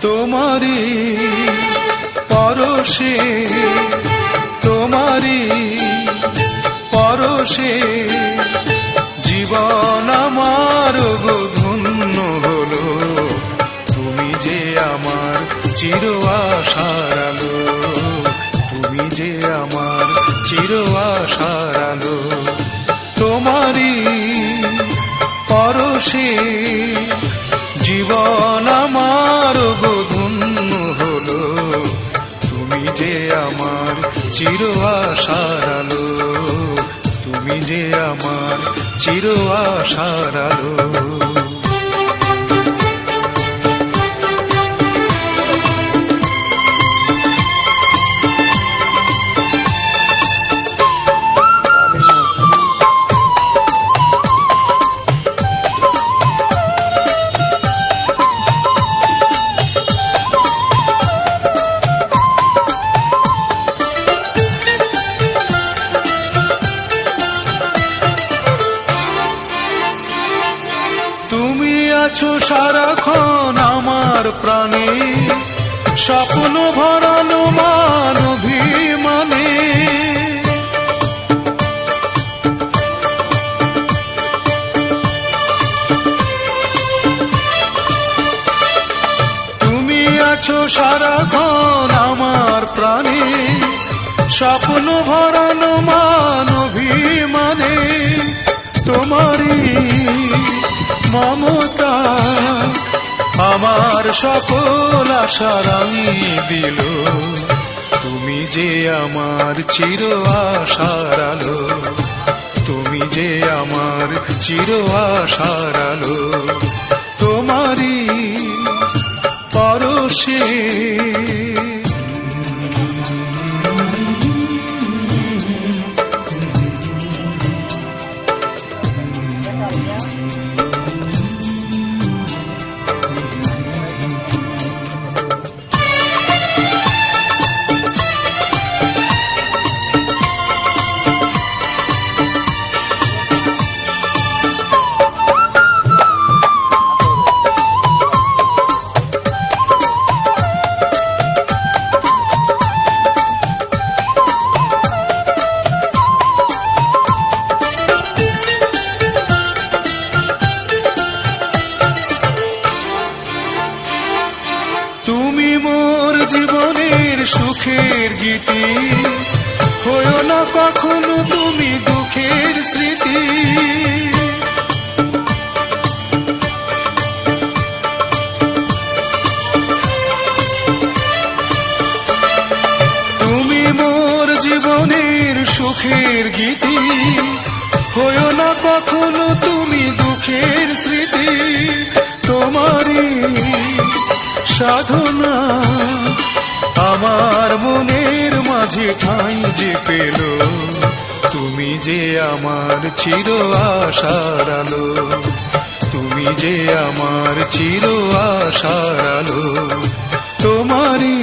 তোমারি পরশে, তোমারি পরশে জীবন আমার গো ধন্য হলো। তুমি যে আমার চির আশার আলো, তুমি যে আমার চির আশার আলো। তোমারি পরশে জীবন আমার গো ধন্য হলো। তুমি যে আমার চির আশার আলো, তুমি যে আমার চির আশার আলো। তুমি আছো সারাক্ষণ আমার প্রাণে, স্বপ্ন ভরানো মান অভিমানে। তুমি আছো সারাক্ষণ আমার প্রাণে, স্বপ্ন ভরানো মান অভিমানে। তোমারি মমতা আমার সকল আশা রাঙিয়ে দিল। তুমি যে আমার চির আশার আলো, তুমি যে আমার চির আশার আলো। তোমারি পরশে তুমি মোর জীবনের সুখের গীতি, হয়ো না কখনো তুমি দুঃখের স্মৃতি। তুমি মোর জীবনের সুখের গীতি, হয়ো না কখনো তুমি দুঃখের স্মৃতি। তোমারি সাধনা আমার মনের মাঝে ঠাঁই যে পেল। তুমি যে আমার চির আশার আলো, তুমি যে আমার চির আশার আলো। তোমারি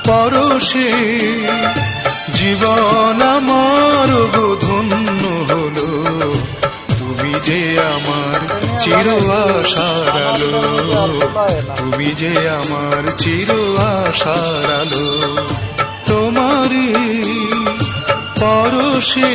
পরশে জীবন আমার গো ধন্য হলো। তুমি যে আমার চির আশার আলো, তুমি যে আমার চির আশার আলো। তোমারি পরশে